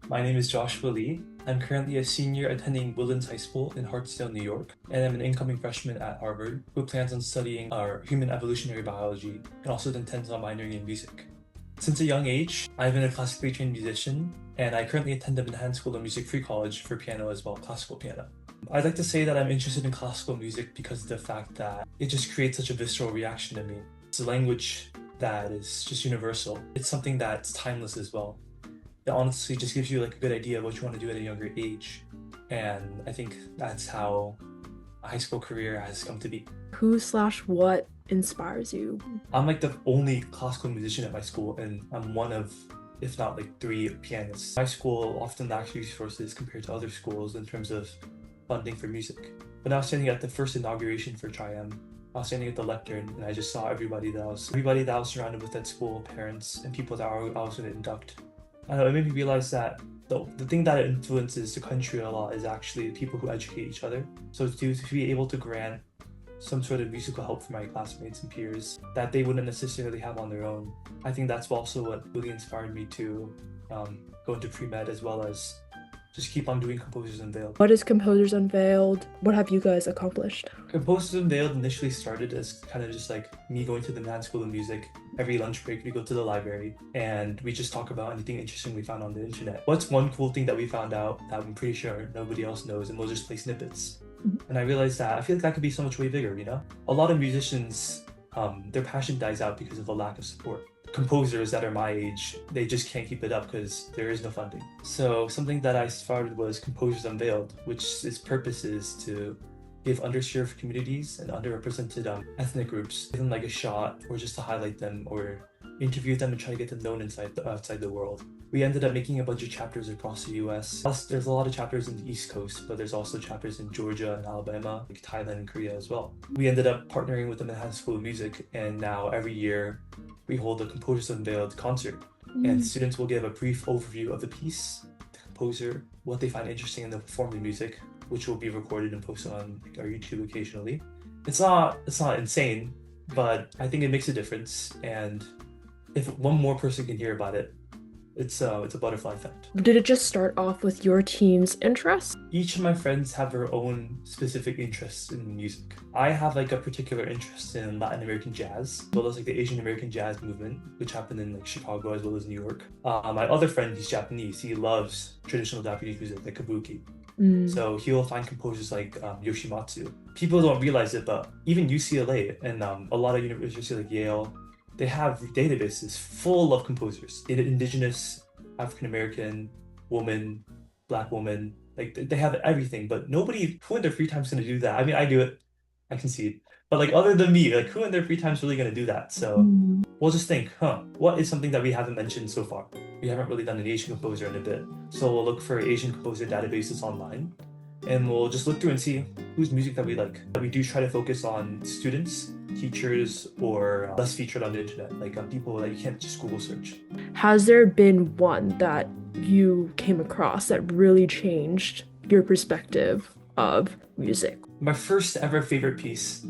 My name is Joshua Lee. I'm currently a senior attending Woodlands High School in Hartsdale, New York, and I'm an incoming freshman at Harvard who plans on studying our human evolutionary biology and also intends on minoring in music. Since a young age, I've been a classically trained musician, and I currently attend the Manhattan School of Music Precollege for piano as well, classical piano. I'd like to say that I'm interested in classical music because of the fact that it just creates such a visceral reaction to me. It's a language that is just universal. It's something that's timeless as well. It honestly just gives you like a good idea of what you want to do at a younger age. And I think that's how a high school career has come to be. Who/what inspires you? I'm like the only classical musician at my school, and I'm one of, if not like 3 pianists. My school often lacks resources compared to other schools in terms of funding for music. When I was standing at the first inauguration for Tri-M, I was standing at the lectern and I just saw everybody that I was surrounded with at school, parents and people that I was going to induct. I don't know, it made me realize that the thing that influences the country a lot is actually the people who educate each other. So to be able to grant some sort of musical help for my classmates and peers that they wouldn't necessarily have on their own, I think that's also what really inspired me to go into pre-med as well as just keep on doing Composers Unveiled. What is Composers Unveiled? What have you guys accomplished? Composers Unveiled initially started as kind of just like me going to the Manhattan School of Music. Every lunch break, we go to the library and we just talk about anything interesting we found on the internet. What's one cool thing that we found out that I'm pretty sure nobody else knows, and we'll just play snippets. And I realized that I feel like that could be so much way bigger, you know? A lot of musicians, their passion dies out because of a lack of support. Composers that are my age, they just can't keep it up because there is no funding. So something that I started was Composers Unveiled, which its purpose is to give underserved communities and underrepresented ethnic groups, give them like a shot, or just to highlight them or interview them and try to get them known outside the world. We ended up making a bunch of chapters across the US. Plus, there's a lot of chapters in the East Coast, but there's also chapters in Georgia and Alabama, like Thailand and Korea as well. We ended up partnering with the Manhattan School of Music, and now every year we hold a Composers Unveiled concert. And students will give a brief overview of the piece, the composer, what they find interesting in the performing music, which will be recorded and posted on our YouTube occasionally. It's not insane, but I think it makes a difference. And if one more person can hear about it, it's a butterfly effect. Did it just start off with your team's interests? Each of my friends have their own specific interests in music. I have like a particular interest in Latin American jazz, as well as like the Asian American jazz movement, which happened in like Chicago as well as New York. My other friend, he's Japanese. He loves traditional Japanese music like kabuki. So he'll find composers like Yoshimatsu. People don't realize it, but even UCLA and a lot of universities like Yale, they have databases full of composers. Indigenous, African-American, woman, Black woman, like they have everything, but nobody who in their free time is going to do that. I mean, I do it, I concede. But like other than me, like who in their free time is really going to do that? So we'll just think, what is something that we haven't mentioned so far? We haven't really done an Asian composer in a bit. So we'll look for Asian composer databases online, and we'll just look through and see whose music that we like. We do try to focus on students, teachers, or less featured on the internet, like people that you can't just Google search. Has there been one that you came across that really changed your perspective of music? My first ever favorite piece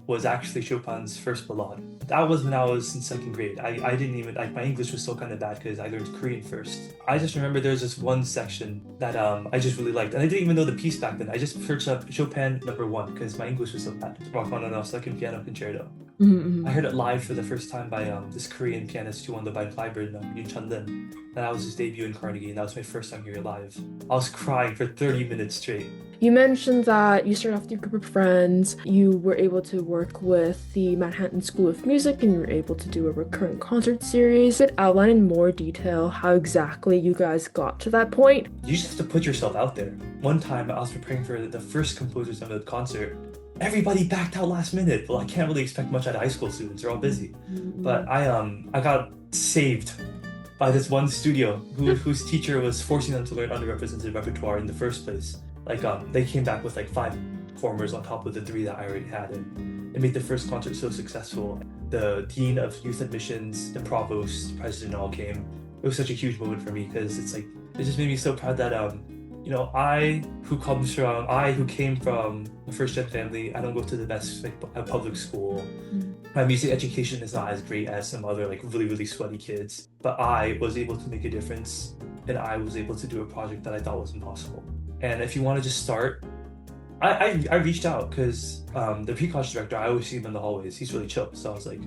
was actually Chopin's First Ballade. That was when I was in 2nd grade. I didn't even, like my English was still kind of bad because I learned Korean first. I just remember there's this one section that I just really liked, and I didn't even know the piece back then. I just searched up Chopin #1 because my English was so bad. Rachmaninoff's Second Piano Concerto. I heard it live for the first time by this Korean pianist who won the Vine Flyburn, Yoon Chun-lin. And that was his debut in Carnegie, and that was my first time hearing it live. I was crying for 30 minutes straight. You mentioned that you started off with your group of friends, you were able to work with the Manhattan School of Music, and you were able to do a recurrent concert series. Could outline in more detail how exactly you guys got to that point? You just have to put yourself out there. One time I was preparing for the first Composers Unveiled concert. Everybody backed out last minute. Well, I can't really expect much out of high school students, they're all busy. But I got saved by this one studio whose teacher was forcing them to learn underrepresented repertoire in the first place. Like they came back with like 5 performers on top of the 3 that I already had, and it made the first concert so successful. The dean of youth admissions, the provost, the president all came. It was such a huge moment for me because it's like it just made me so proud that you know, I who came from a first-gen family, I don't go to the best like public school. My music education is not as great as some other like really sweaty kids, but I was able to make a difference and I was able to do a project that I thought was impossible. And if you want to just start, I reached out because the pre-college director, I always see him in the hallways. He's really chill. So I was like,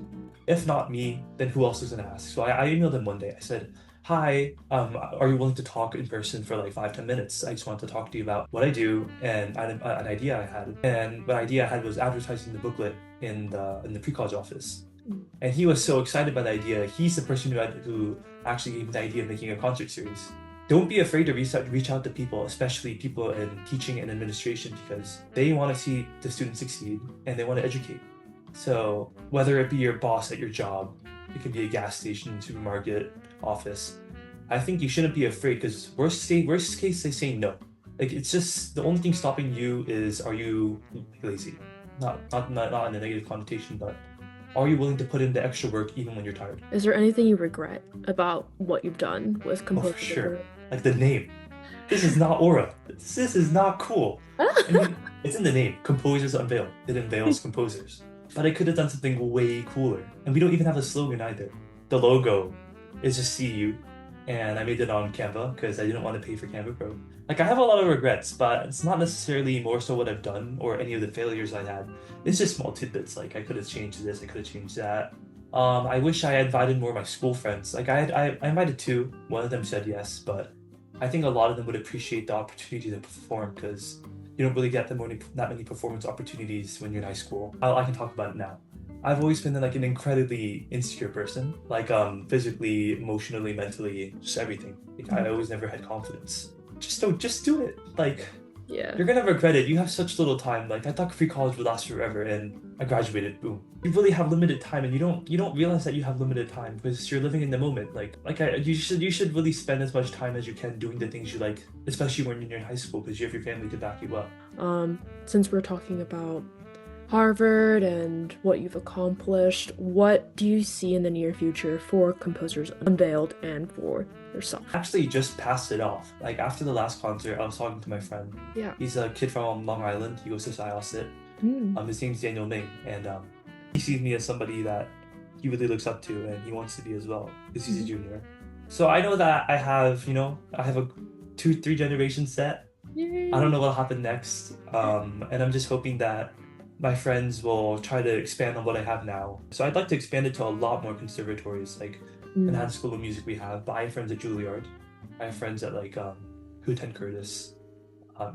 if not me, then who else is gonna ask? So I emailed him one day. I said, hi, are you willing to talk in person for like 5-10 minutes? I just want to talk to you about what I do and an idea I had. And the idea I had was advertising the booklet in the pre-college office. And he was so excited by the idea. He's the person who actually gave me the idea of making a concert series. Don't be afraid to reach out to people, especially people in teaching and administration, because they want to see the students succeed and they want to educate. So whether it be your boss at your job, it could be a gas station, supermarket, office, I think you shouldn't be afraid, because worst case they say no. Like, it's just the only thing stopping you is, are you lazy? Not in a negative connotation, but are you willing to put in the extra work even when you're tired? Is there anything you regret about what you've done with Oh, Composers? for sure. Like the name. This is not Aura. This is not cool. I mean, it's in the name. Composers Unveiled. It unveils composers. But I could have done something way cooler. And we don't even have a slogan either. The logo is just CU. And I made it on Canva because I didn't want to pay for Canva Pro. Like, I have a lot of regrets, but it's not necessarily more so what I've done or any of the failures I had. It's just small tidbits. Like, I could have changed this, I could have changed that. I wish I had invited more of my school friends. Like, I invited 2. One of them said yes, but I think a lot of them would appreciate the opportunity to perform, because you don't really get that many performance opportunities when you're in high school. I can talk about it now. I've always been like an incredibly insecure person, like physically, emotionally, mentally, just everything. Like, I always never had confidence. Just do it. Like, Yeah. you're gonna regret it. You have such little time. Like, I thought pre-college would last forever, and I graduated. Boom. You really have limited time, and you don't realize that you have limited time because you're living in the moment. You should really spend as much time as you can doing the things you like, especially when you're in high school, because you have your family to back you up. Since we're talking about Harvard and what you've accomplished, what do you see in the near future for Composers Unveiled and for yourself? Actually just passed it off. Like, after the last concert, I was talking to my friend. Yeah. He's a kid from Long Island. He goes to SIOSIT. His name's Daniel Ming, and he sees me as somebody that he really looks up to, and he wants to be as well, because he's a junior. So I know that I have a 2-3 generation set. Yay. I don't know what'll happen next, and I'm just hoping that my friends will try to expand on what I have now. So I'd like to expand it to a lot more conservatories, like Enhanced School of Music we have, but I have friends at Juilliard. I have friends at who attend Curtis,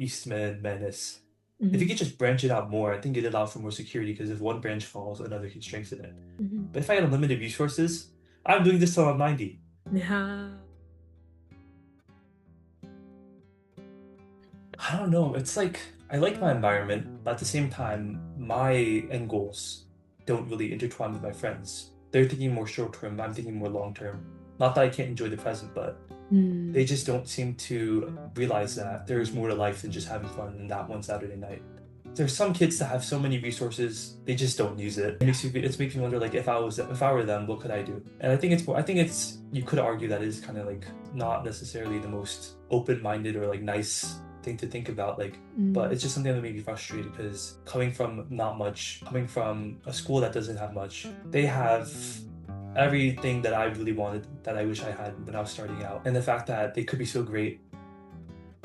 Eastman, Menace. If you could just branch it out more, I think it'd allow for more security, because if one branch falls, another can strengthen it. But if I had unlimited resources, I'm doing this till I'm 90. Yeah. I don't know, it's like, I like my environment, but at the same time, my end goals don't really intertwine with my friends. They're thinking more short-term, I'm thinking more long-term. Not that I can't enjoy the present, but they just don't seem to realize that there's more to life than just having fun in that one Saturday night. There's some kids that have so many resources, they just don't use it. It makes me wonder, like, if I were them, what could I do? And I think you could argue that is kind of like not necessarily the most open-minded or like nice thing to think about, like, but it's just something that made me frustrated, because coming from a school that doesn't have much, they have everything that I really wanted, that I wish I had when I was starting out, and the fact that they could be so great,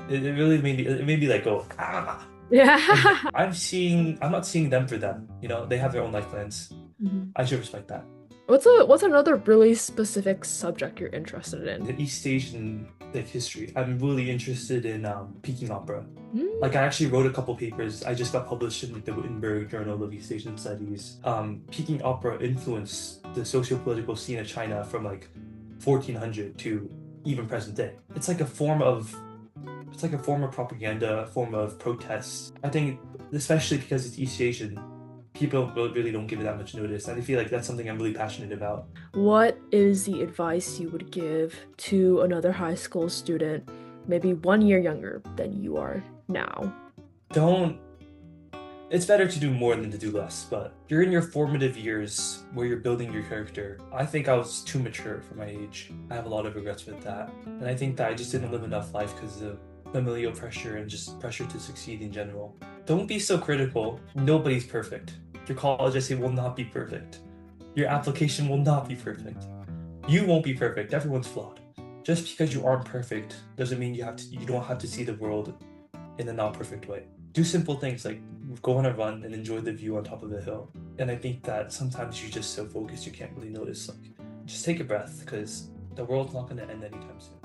it really made me like go, ah. Yeah. I'm not seeing them for them, they have their own life plans. I should respect that. What's another really specific subject you're interested in? The East Asian history. I'm really interested in Peking opera. Like, I actually wrote a couple papers. I just got published in the Wittenberg Journal of East Asian Studies. Peking opera influenced the socio-political scene of China from like 1400 to even present day. It's like a form of propaganda, a form of protest. I think, especially because it's East Asian, people really don't give it that much notice, and I feel like that's something I'm really passionate about. What is the advice you would give to another high school student, maybe 1 year younger than you are now? It's better to do more than to do less, but you're in your formative years where you're building your character. I think I was too mature for my age. I have a lot of regrets with that, and I think that I just didn't live enough life because of familial pressure and just pressure to succeed in general. Don't be so critical. Nobody's perfect. Your college essay will not be perfect. Your application will not be perfect. You won't be perfect. Everyone's flawed. just because you aren't perfect doesn't mean you don't have to see the world in a not perfect way. Do simple things like go on a run and enjoy the view on top of the hill. And I think that sometimes you're just so focused you can't really notice. Like, just take a breath, because the world's not going to end anytime soon.